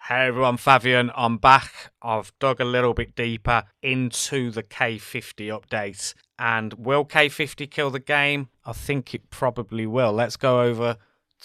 Hey everyone, Fabian, I'm back. I've dug a little bit deeper into the K50 update. And will K50 kill the game? I think it probably will. Let's go over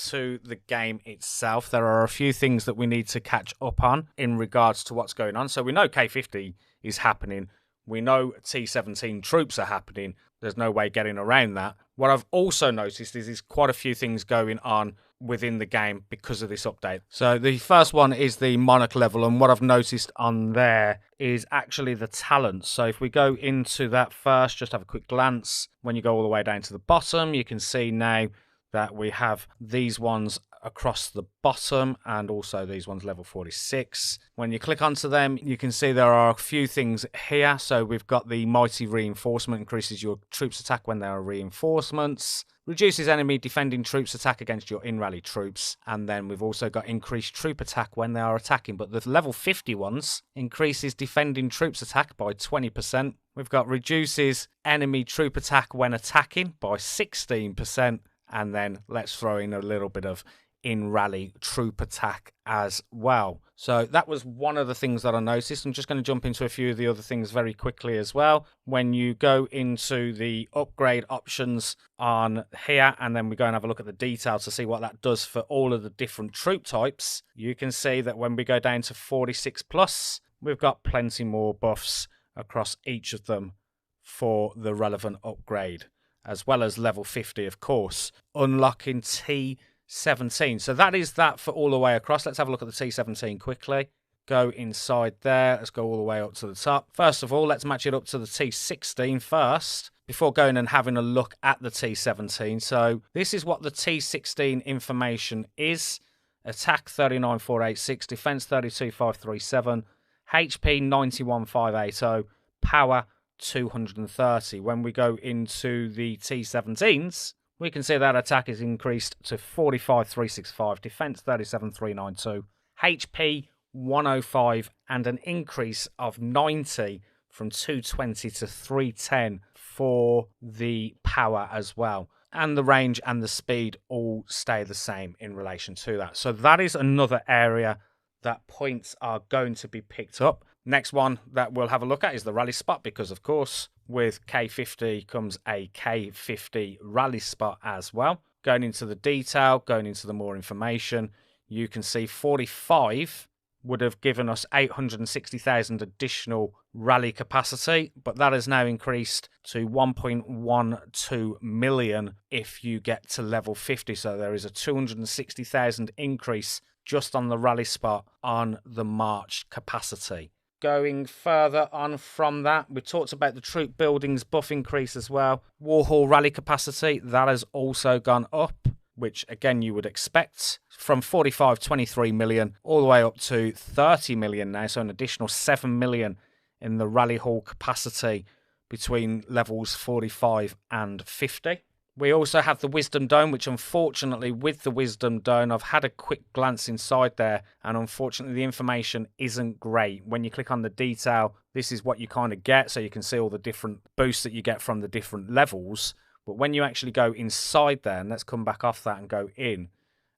to the game itself. There are a few things that we need to catch up on in regards to what's going on. So we know K50 is happening. We know T17 troops are happening. There's no way getting around that. What I've also noticed is there's quite a few things going on within the game because of this update. So the first one is the Monarch level, and what I've noticed on there is actually the talents. So if we go into that first, just have a quick glance. When you go all the way down to the bottom, you can see now that we have these ones across the bottom and also these ones level 46. When you click onto them, you can see there are a few things here. So we've got the mighty reinforcement, increases your troops attack when there are reinforcements, reduces enemy defending troops attack against your in-rally troops, and then we've also got increased troop attack when they are attacking. But the level 50 ones increases defending troops attack by 20%. We've got reduces enemy troop attack when attacking by 16%. And then let's throw in a little bit of in-rally troop attack as well. So that was one of the things that I noticed. I'm just going to jump into a few of the other things very quickly as well. When you go into the upgrade options on here, and then we go and have a look at the details to see what that does for all of the different troop types, you can see that when we go down to 46+, we've got plenty more buffs across each of them for the relevant upgrade, as well as level 50, of course, unlocking T17. So that is that for all the way across. Let's have a look at the T17 quickly. Go inside there. Let's go all the way up to the top. First of all, let's match it up to the T16 first before going and having a look at the T17. So this is what the T16 information is. Attack 39,486, defense 32,537, HP 91,580, power 230. When we go into the T17s, we can see that attack is increased to 45,365, defense 37,392, HP 105, and an increase of 90 from 220 to 310 for the power as well. And the range and the speed all stay the same in relation to that. So that is another area that points are going to be picked up. Next one that we'll have a look at is the rally spot, because of course with K50 comes a K50 rally spot as well. Going into the detail, going into the more information, you can see 45 would have given us 860,000 additional rally capacity, but that has now increased to 1.12 million if you get to level 50. So there is a 260,000 increase just on the rally spot on the March capacity. Going further on from that, we talked about the troop buildings buff increase as well. Warhol rally capacity, that has also gone up, which again you would expect, from 23 million all the way up to 30 million now, so an additional 7 million in the rally hall capacity between levels 45 and 50. We also have the Wisdom Dome, which unfortunately with the Wisdom Dome, I've had a quick glance inside there, and unfortunately the information isn't great. When you click on the detail, this is what you kind of get, so you can see all the different boosts that you get from the different levels. But when you actually go inside there, and let's come back off that and go in,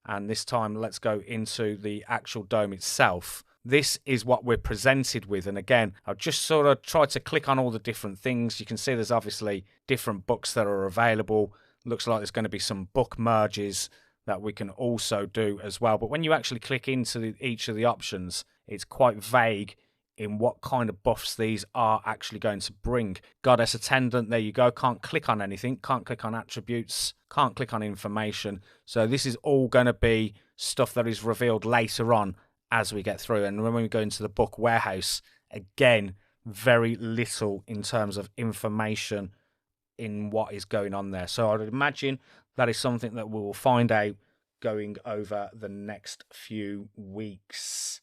and this time let's go into the actual dome itself. This is what we're presented with. And again, I've just sort of tried to click on all the different things. You can see there's obviously different books that are available. Looks like there's going to be some book merges that we can also do as well. But when you actually click into each of the options, it's quite vague in what kind of buffs these are actually going to bring. Goddess Attendant, there you go. Can't click on anything. Can't click on attributes. Can't click on information. So this is all going to be stuff that is revealed later on as we get through. And when we go into the book warehouse, again, very little in terms of information in what is going on there. So I'd imagine that is something that we will find out going over the next few weeks.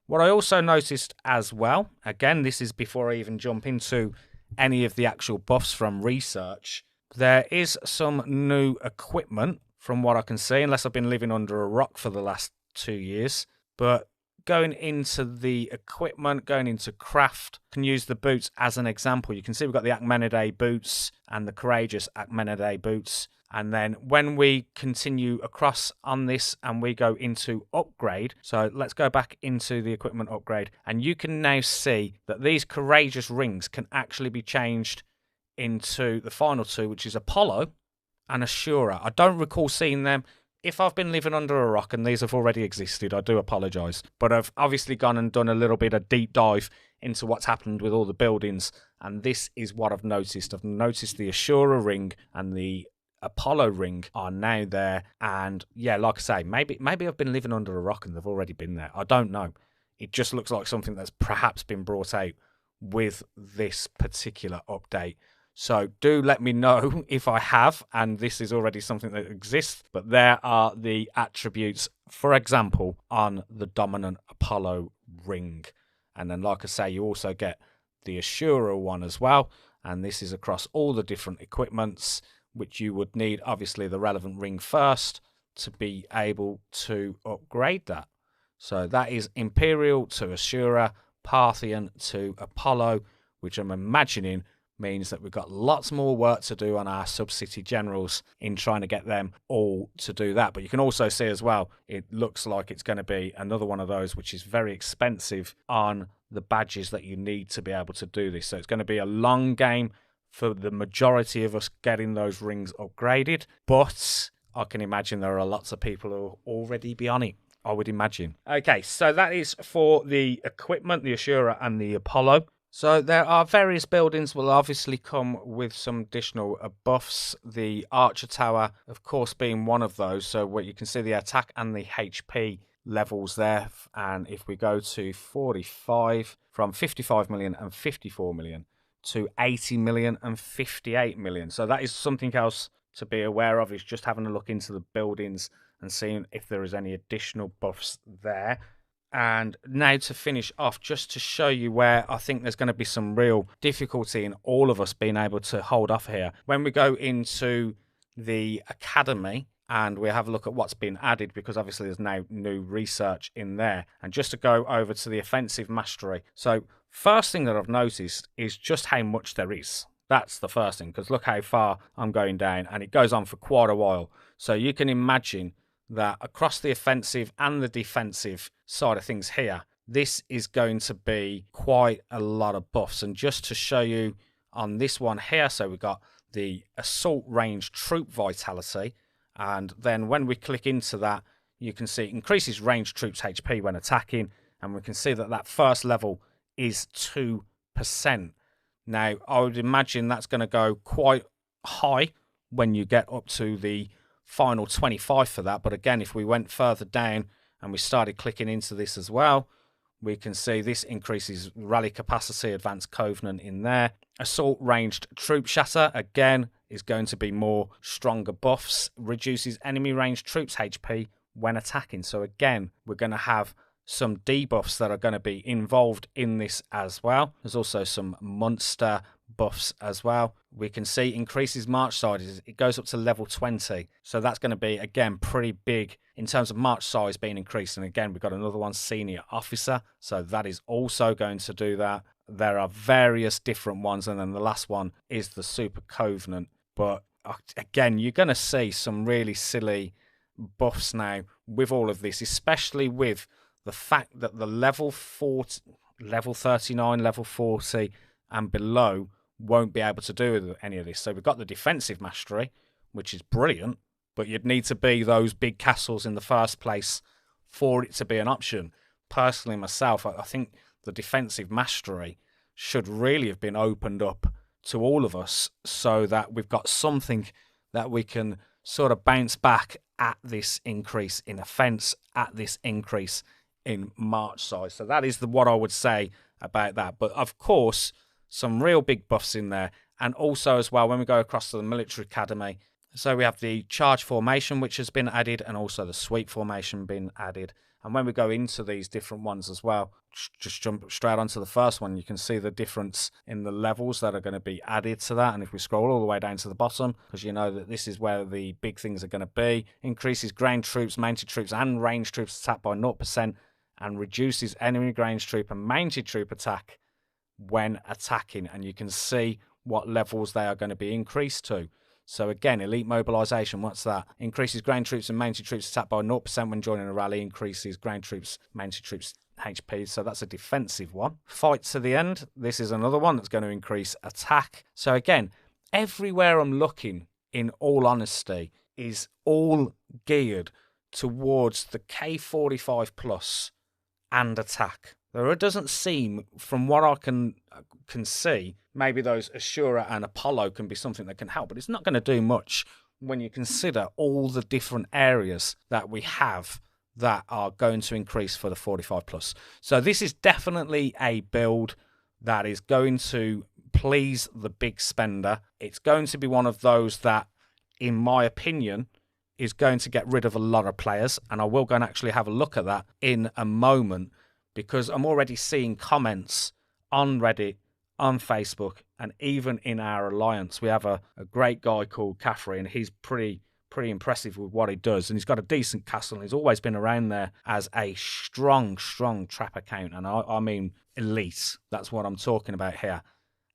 What I also noticed as well, again, this is before I even jump into any of the actual buffs from research, there is some new equipment from what I can see, unless I've been living under a rock for the last 2 years. But going into the equipment, going into craft, can use the boots as an example. You can see we've got the Akhmeniday boots and the Courageous Akhmeniday boots. And then when we continue across on this and we go into upgrade, so let's go back into the equipment upgrade, and you can now see that these Courageous rings can actually be changed into the final two, which is Apollo and Assura. I don't recall seeing them. If I've been living under a rock and these have already existed, I do apologise. But I've obviously gone and done a little bit of deep dive into what's happened with all the buildings, and this is what I've noticed. I've noticed the Assura ring and the Apollo ring are now there, and yeah, like I say, maybe I've been living under a rock and they've already been there. I don't know. It just looks like something that's perhaps been brought out with this particular update. So do let me know if I have, and this is already something that exists. But there are the attributes, for example, on the dominant Apollo ring. And then, like I say, you also get the Assura one as well, and this is across all the different equipments, which you would need, obviously, the relevant ring first to be able to upgrade that. So that is Imperial to Assura, Parthian to Apollo, which I'm imagining means that we've got lots more work to do on our sub-city generals in trying to get them all to do that. But you can also see as well, it looks like it's going to be another one of those which is very expensive on the badges that you need to be able to do this. So it's going to be a long game for the majority of us getting those rings upgraded, but I can imagine there are lots of people who will already be on it, I would imagine. Okay, so that is for the equipment, the Assura and the Apollo. So there are various buildings will obviously come with some additional buffs. The Archer Tower, of course, being one of those. So what you can see the attack and the HP levels there. And if we go to 45, from 55 million and 54 million to 80 million and 58 million. So that is something else to be aware of, is just having a look into the buildings and seeing if there is any additional buffs there. And now to finish off, just to show you where I think there's going to be some real difficulty in all of us being able to hold off here. When we go into the academy and we have a look at what's been added, because obviously there's now new research in there. And just to go over to the offensive mastery. So first thing that I've noticed is just how much there is. That's the first thing, because look how far I'm going down, and it goes on for quite a while. So you can imagine that across the offensive and the defensive side of things here, this is going to be quite a lot of buffs. And just to show you on this one here, so we've got the assault range troop vitality, and then when we click into that, you can see it increases range troops HP when attacking, and we can see that that first level is 2%. Now, I would imagine that's going to go quite high when you get up to the final 25 for that. But again, if we went further down and we started clicking into this as well, we can see this increases rally capacity, advanced covenant in there. Assault ranged troop shatter, again, is going to be more stronger buffs, reduces enemy ranged troops HP when attacking. So again, we're going to have some debuffs that are going to be involved in this as well. There's also some monster buffs as well. We can see increases march sizes. It goes up to level 20. So that's going to be, again, pretty big in terms of march size being increased. And again, we've got another one, senior officer. So that is also going to do that. There are various different ones. And then the last one is the super covenant. But again, you're going to see some really silly buffs now with all of this, especially with the fact that the level 40, level 39, level 40 and below won't be able to do any of this. So we've got the defensive mastery, which is brilliant, but you'd need to be those big castles in the first place for it to be an option. Personally, myself, I think the defensive mastery should really have been opened up to all of us so that we've got something that we can sort of bounce back at this increase in offense, at this increase in march size. So that is what I would say about that. But of course, some real big buffs in there. And also as well, when we go across to the military academy, so we have the charge formation, which has been added, and also the sweep formation been added. And when we go into these different ones as well, just jump straight onto the first one, you can see the difference in the levels that are going to be added to that. And if we scroll all the way down to the bottom, because you know that this is where the big things are going to be, increases ground troops, mounted troops, and ranged troops attack by 0%, and reduces enemy range troop and mounted troop attack when attacking. And you can see what levels they are going to be increased to. So again, elite mobilization, what's that? Increases ground troops and mounted troops attack by 0% when joining a rally, increases ground troops, mounted troops HP, so that's a defensive one. Fight to the end, this is another one that's going to increase attack. So again, everywhere I'm looking, in all honesty, is all geared towards the K45 plus and attack. There doesn't seem, from what I can see, maybe those Ashura and Apollo can be something that can help, but it's not going to do much when you consider all the different areas that we have that are going to increase for the 45 plus. So this is definitely a build that is going to please the big spender. It's going to be one of those that, in my opinion, is going to get rid of a lot of players, and I will go and actually have a look at that in a moment, because I'm already seeing comments on Reddit, on Facebook, and even in our alliance. We have a great guy called Caffrey, and he's pretty impressive with what he does, and he's got a decent castle, and he's always been around there as a strong trap account, and I mean elite. That's what I'm talking about here.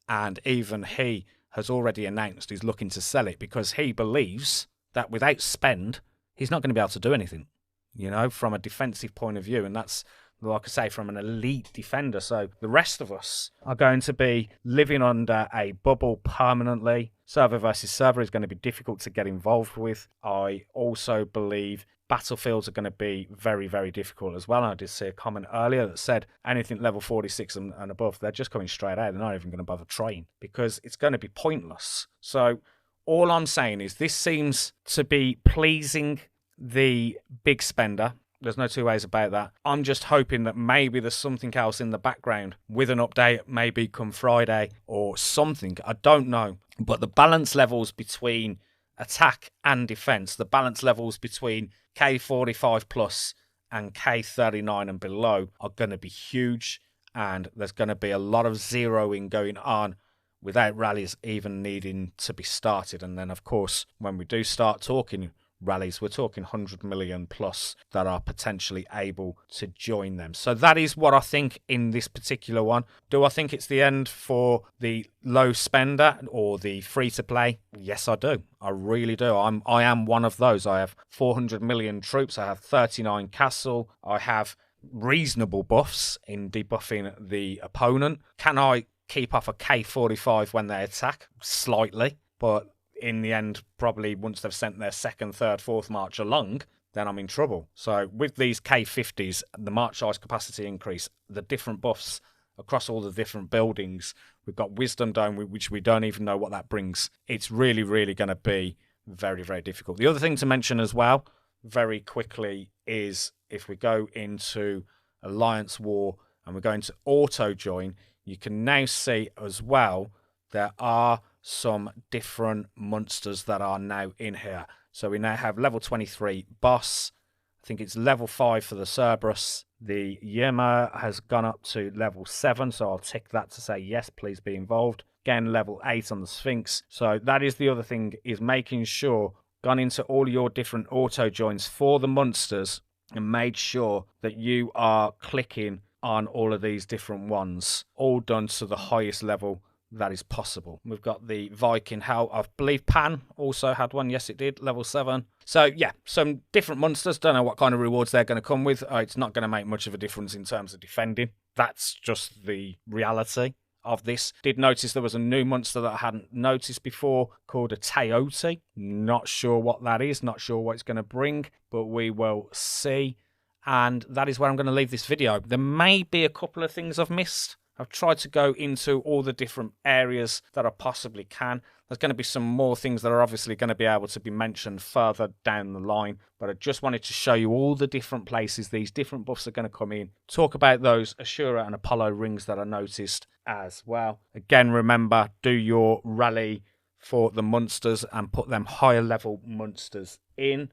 And even he has already announced he's looking to sell it, because he believes that without spend, he's not going to be able to do anything, you know, from a defensive point of view. And that's, like I say, from an elite defender. So the rest of us are going to be living under a bubble permanently. Server versus server is going to be difficult to get involved with. I also believe battlefields are going to be very difficult as well. And I did see a comment earlier that said anything level 46 and above, they're just coming straight out. They're not even going to bother trying, because it's going to be pointless. So all I'm saying is this seems to be pleasing the big spender. There's no two ways about that. I'm just hoping that maybe there's something else in the background with an update, maybe come Friday or something. I don't know. But the balance levels between attack and defense, the balance levels between K45 plus and K39 and below are going to be huge. And there's going to be a lot of zeroing going on without rallies even needing to be started. And then, of course, when we do start talking rallies, we're talking 100 million plus that are potentially able to join them. So that is what I think in this particular one. Do I think it's the end for the low spender or the free to play? Yes, I do. I really do. I am one of those. I have 400 million troops. I have 39 castle. I have reasonable buffs in debuffing the opponent. Can I keep off a K45 when they attack? Slightly, but in the end, probably once they've sent their second, third, fourth march along, then I'm in trouble. So with these K50s, the march size capacity increase, the different buffs across all the different buildings, we've got Wisdom Dome, which we don't even know what that brings. It's really going to be very difficult. The other thing to mention as well, very quickly, is if we go into Alliance War and we're going to auto join, you can now see as well there are some different monsters that are now in here. So we now have level 23 boss. I think it's level 5 for the Cerberus. The Yema has gone up to level 7, so I'll tick that to say yes, please be involved. Again, level 8 on the Sphinx. So that is the other thing, is making sure, gone into all your different auto joins for the monsters and made sure that you are clicking on all of these different ones, all done to the highest level that is possible. We've got the Viking Hell. I believe Pan also had one. Yes, it did. Level 7. So, yeah, some different monsters. Don't know what kind of rewards they're going to come with. It's not going to make much of a difference in terms of defending. That's just the reality of this. Did notice there was a new monster that I hadn't noticed before called a Teote. Not sure what that is. Not sure what it's going to bring, but we will see. And that is where I'm going to leave this video. There may be a couple of things I've missed. I've tried to go into all the different areas that I possibly can. There's going to be some more things that are obviously going to be able to be mentioned further down the line, but I just wanted to show you all the different places these different buffs are going to come in. Talk about those Ashura and Apollo rings that I noticed as well. Again, remember, do your rally for the monsters and put them higher level monsters in.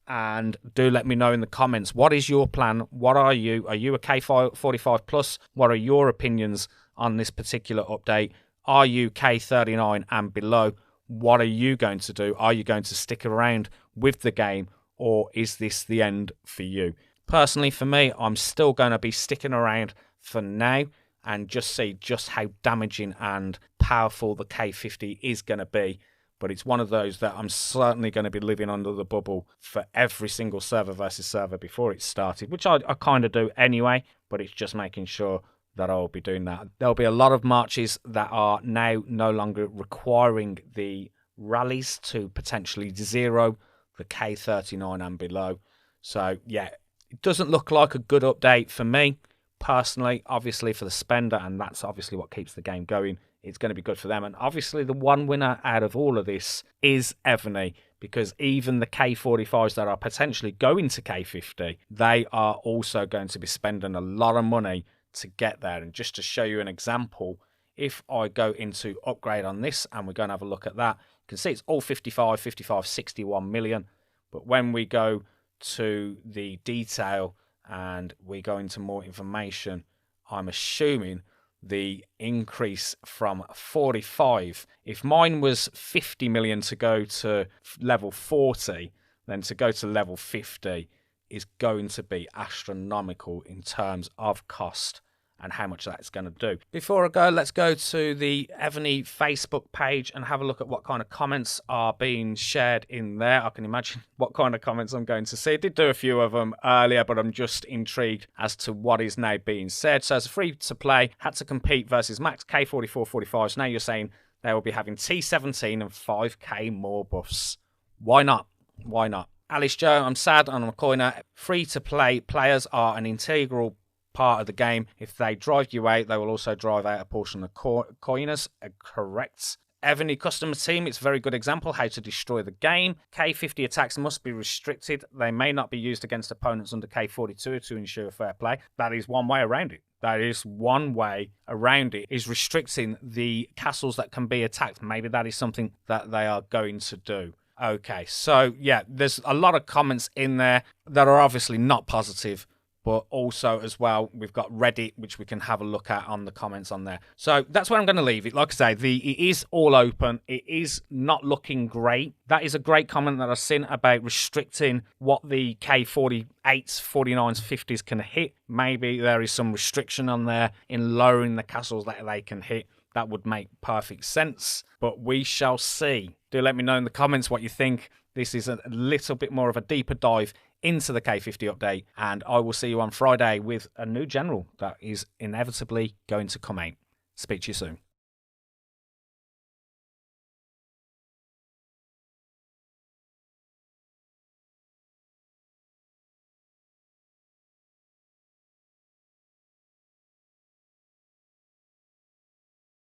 And do let me know in the comments, what is your plan? What are you? Are you a K45 plus? What are your opinions on this particular update? Are you K39 and below? What are you going to do? Are you going to stick around with the game, or is this the end for you? Personally, for me, I'm still going to be sticking around for now and just see just how damaging and powerful the K50 is going to be. But it's one of those that I'm certainly going to be living under the bubble for every single server versus server before it started, which I kind of do anyway, but it's just making sure that I'll be doing that. There'll be a lot of marches that are now no longer requiring the rallies to potentially zero the K39 and below. So yeah, it doesn't look like a good update for me personally. Obviously for the spender, and that's obviously what keeps the game going, it's going to be good for them. And obviously the one winner out of all of this is Evony, because even the K45s that are potentially going to K50, they are also going to be spending a lot of money to get there. And just to show you an example, if I go into upgrade on this and we're going to have a look at that, you can see it's all 55, 61 million. But when we go to the detail and we go into more information, I'm assuming the increase from 45, if mine was 50 million to go to level 40, then to go to level 50 is going to be astronomical in terms of cost and how much that's going to do. Before I go, let's go to the Evony Facebook page and have a look at what kind of comments are being shared in there. I can imagine what kind of comments I'm going to see. I did do a few of them earlier, but I'm just intrigued as to what is now being said. So as a free-to-play, had to compete versus max K44, 45s. Now you're saying they will be having T17 and 5k more buffs. Why not? Why not? Alice Joe, I'm sad on a corner. Free-to-play players are an integral part of the game. If they drive you out, they will also drive out a portion of coiners. Correct. Evony customer team, it's a very good example how to destroy the game. K50 attacks must be restricted. They may not be used against opponents under K42 to ensure fair play. That is one way around it. That is one way around it, is restricting the castles that can be attacked. Maybe that is something that they are going to do. Okay, so yeah, there's a lot of comments in there that are obviously not positive, but also as well, we've got Reddit, which we can have a look at on the comments on there. So that's where I'm going to leave it. Like I say, it is all open. It is not looking great. That is a great comment that I've seen about restricting what the K48s, 49s, 50s can hit. Maybe there is some restriction on there in lowering the castles that they can hit. That would make perfect sense, but we shall see. Do let me know in the comments what you think. This is a little bit more of a deeper dive into the K50 update, and I will see you on Friday with a new general that is inevitably going to come out. Speak to you soon.